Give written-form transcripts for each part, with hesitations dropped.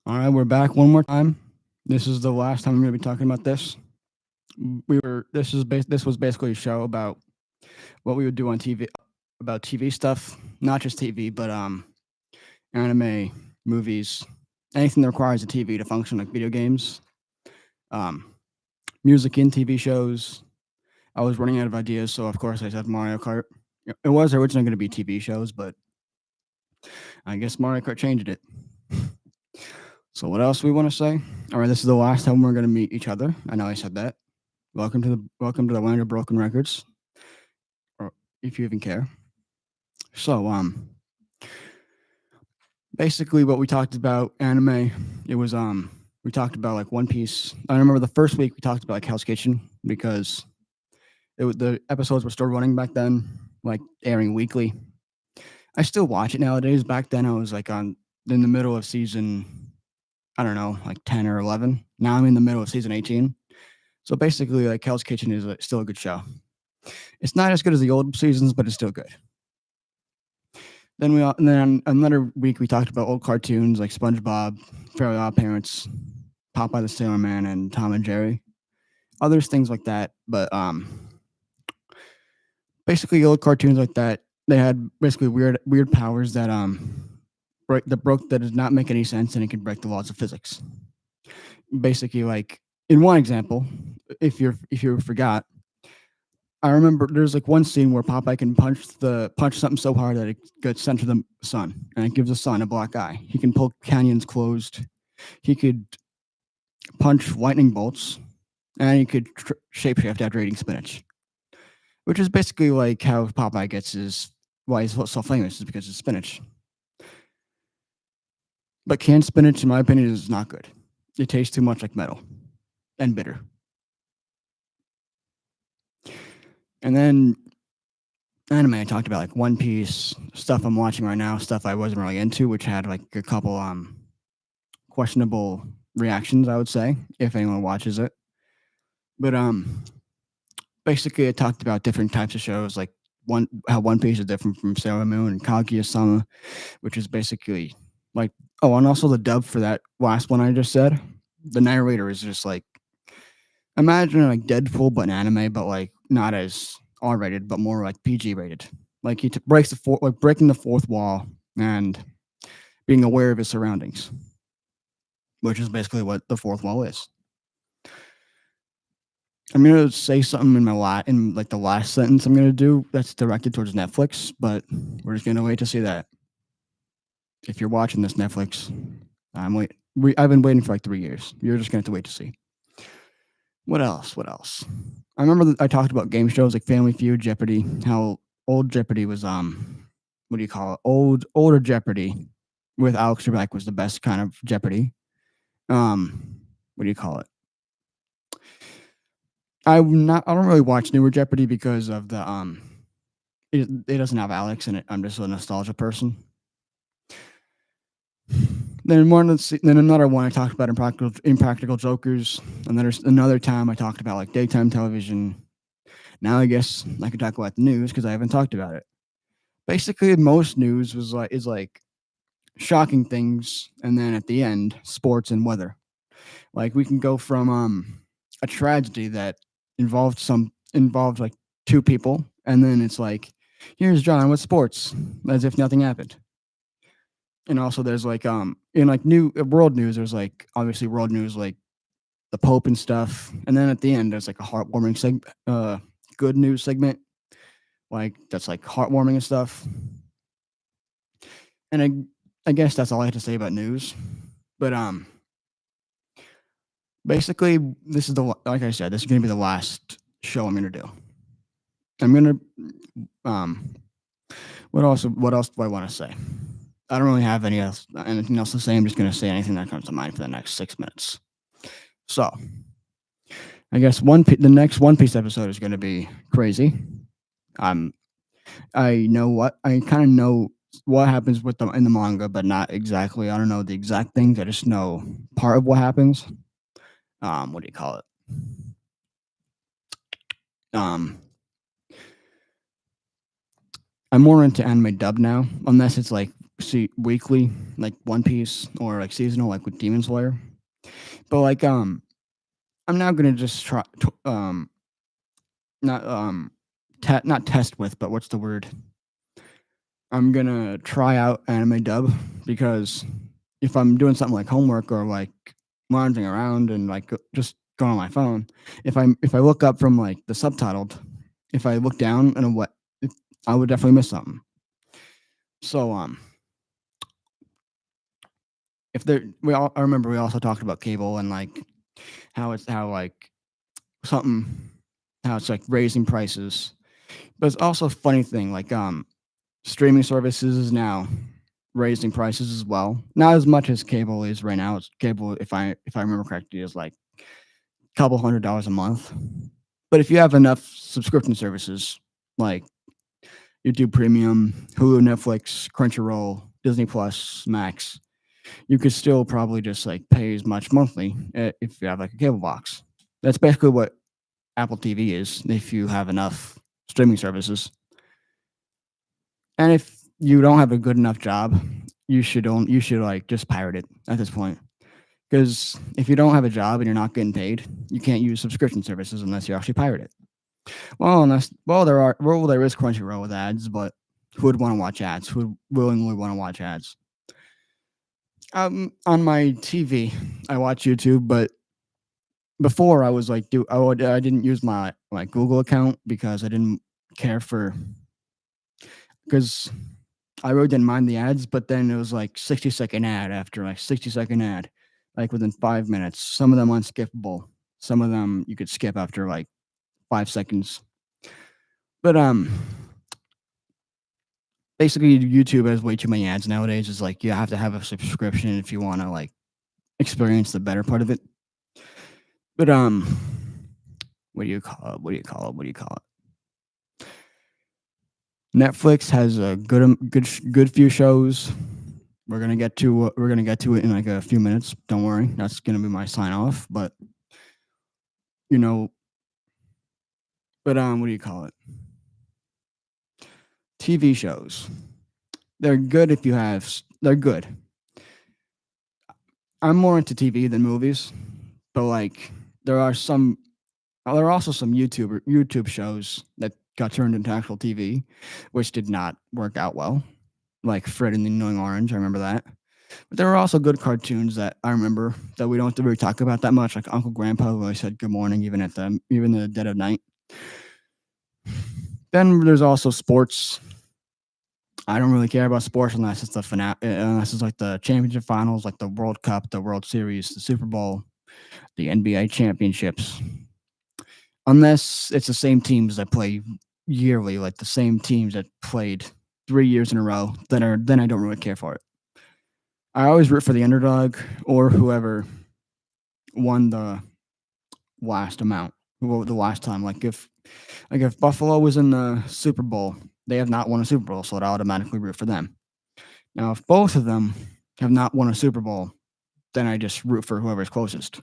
All right, we're back one more time. This is the last time I'm going to be talking about this. This was basically a show about what we would do on TV, about TV stuff, not just TV, but anime, movies, anything that requires a TV to function, like video games, um, music in TV shows. I was running out of ideas, so of course I said Mario Kart. It was originally going to be TV shows, but I guess Mario Kart changed it. So what else we want to say? All right, this is the last time we're going to meet each other. I know I said that. Welcome to the land of broken records, or if you even care. So basically what we talked about anime. It was we talked about like One Piece. I remember the first week we talked about like Hell's Kitchen because the episodes were still running back then, like airing weekly. I still watch it nowadays. Back then I was like on in the middle of season, I don't know, like 10 or 11. Now I'm in the middle of season 18. So basically, like Hell's Kitchen is still a good show. It's not as good as the old seasons, but it's still good. And then another week we talked about old cartoons like SpongeBob, Fairly Odd Parents, Popeye the Sailor Man, and Tom and Jerry. Others things like that, but basically old cartoons like that. They had basically weird powers that that does not make any sense and it can break the laws of physics. Basically, like in one example, if you forgot, I remember there's like one scene where Popeye can punch something so hard that it gets sent to the sun, and it gives the sun a black eye. He can pull canyons closed. He could punch lightning bolts, and he could shapeshift after eating spinach, which is basically like how Popeye gets his why he's so famous is because of spinach. But canned spinach, in my opinion, is not good. It tastes too much like metal and bitter. And then anime, I talked about like One Piece, stuff I'm watching right now, stuff I wasn't really into, which had like a couple questionable reactions, I would say, if anyone watches it. But basically I talked about different types of shows, like One Piece is different from Sailor Moon and Kaguya-sama, which is basically like and also the dub for that last one I just said. The narrator is just like imagine like Deadpool but an anime, but like not as R rated, but more like PG rated. Like he breaking the fourth wall and being aware of his surroundings, which is basically what the fourth wall is. I'm gonna say something in like the last sentence I'm gonna do that's directed towards Netflix, but we're just gonna wait to see that. If you're watching this, Netflix, I've been waiting for like 3 years. You're just gonna have to wait to see. What else? What else? I remember that I talked about game shows like Family Feud, Jeopardy. How old Jeopardy was what do you call it? Older Jeopardy with Alex Trebek was the best kind of Jeopardy. What do you call it? I don't really watch newer Jeopardy because of the it doesn't have Alex in it. I'm just a nostalgia person. Then another one I talked about impractical jokers. And there's another time I talked about like daytime television. Now I guess I could talk about the news because I haven't talked about it. Basically, most news is like shocking things, and then at the end, sports and weather. Like we can go from a tragedy that involved like two people, and then it's like, here's John with sports, as if nothing happened. And also, there's like in like new world news, there's like obviously world news like the Pope and stuff, and then at the end, there's like a heartwarming good news segment, like that's like heartwarming and stuff. And I guess that's all I have to say about news. But basically, this is like I said, this is gonna be the last show I'm gonna do. I'm gonna what else do I want to say? I don't really have anything else to say. I'm just gonna say anything that comes to mind for the next 6 minutes. So I guess the next One Piece episode is gonna be crazy. I kind of know what happens with them in the manga, but not exactly. I don't know the exact things. I just know part of what happens. What do you call it? Um, I'm more into anime dub now, unless it's like see weekly, like One Piece, or like seasonal, like with Demon Slayer. But like I'm now gonna just try not not test with, but what's the word? I'm gonna try out anime dub because if I'm doing something like homework or like wandering around and like just going on my phone, if I look up from like the subtitled, if I look down and what, I would definitely miss something. So if there, I remember we also talked about cable and like how like something how it's like raising prices, but it's also a funny thing like streaming services is now raising prices as well. Not as much as cable is right now. It's cable, if I remember correctly, is like a couple $100 a month. But if you have enough subscription services like YouTube Premium, Hulu, Netflix, Crunchyroll, Disney Plus, Max, you could still probably just like pay as much monthly if you have like a cable box. That's basically what Apple TV is if you have enough streaming services. And if you don't have a good enough job, you should like just pirate it at this point. Because if you don't have a job and you're not getting paid, you can't use subscription services unless you actually pirate it. There is Crunchyroll with ads, but who would want to watch ads? Who would willingly want to watch ads? On my TV, I watch YouTube, but before I was like, I didn't use my Google account because I didn't care for because I really didn't mind the ads, but then it was like 60-second ad after like 60-second ad, like within 5 minutes. Some of them unskippable. Some of them you could skip after like 5 seconds. But basically YouTube has way too many ads nowadays. It's like you have to have a subscription if you want to like experience the better part of it. But what do you call it? What do you call it? What do you call it? Netflix has a good few shows. We're gonna get to it in like a few minutes. Don't worry, that's gonna be my sign off. But you know, what do you call it? TV shows. They're good if you have. They're good. I'm more into TV than movies, but like there are some. There are also some YouTube shows that got turned into actual TV, which did not work out well. Like Fred and the Annoying Orange, I remember that. But there were also good cartoons that I remember that we don't have to really talk about that much, like Uncle Grandpa, who always said good morning even in the dead of night. Then there's also sports. I don't really care about sports unless it's unless it's like the championship finals, like the World Cup, the World Series, the Super Bowl, the NBA championships. Unless it's the same teams that play yearly, like the same teams that played 3 years in a row, then I don't really care for it. I always root for the underdog or whoever won the last amount, the last time. Like if Buffalo was in the Super Bowl, they have not won a Super Bowl, so I'd automatically root for them. Now, if both of them have not won a Super Bowl, then I just root for whoever's closest.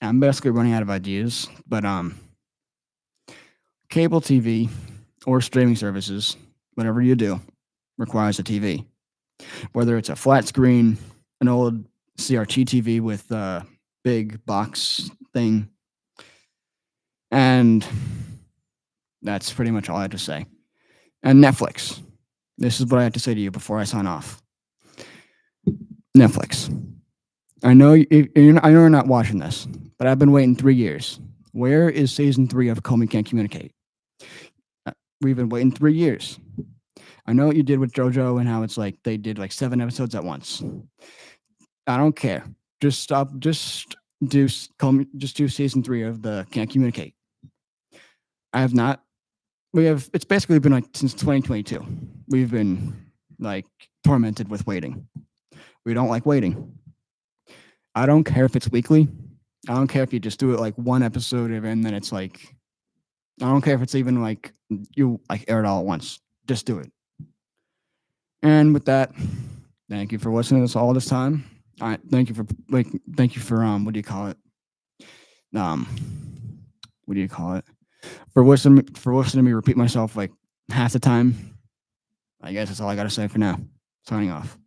I'm basically running out of ideas, but cable TV or streaming services, whatever you do, requires a TV. Whether it's a flat screen, an old CRT TV with a big box thing, and that's pretty much all I have to say. And Netflix. This is what I have to say to you before I sign off. Netflix. I know you're not watching this, but I've been waiting 3 years. Where is season 3 of Comey Can't Communicate? We've been waiting 3 years. I know what you did with JoJo and how it's like they did like 7 episodes at once. I don't care. Just stop. Just do season 3 of the Can't Communicate. I have not. It's basically been like since 2022. We've been like tormented with waiting. We don't like waiting. I don't care if it's weekly. I don't care if you just do it like one episode and then it's like, I don't care if it's even like you like air it all at once. Just do it. And with that, thank you for listening to us all this time. Thank you for what do you call it? What do you call it? For listening to me repeat myself like half the time. I guess that's all I got to say for now. Signing off.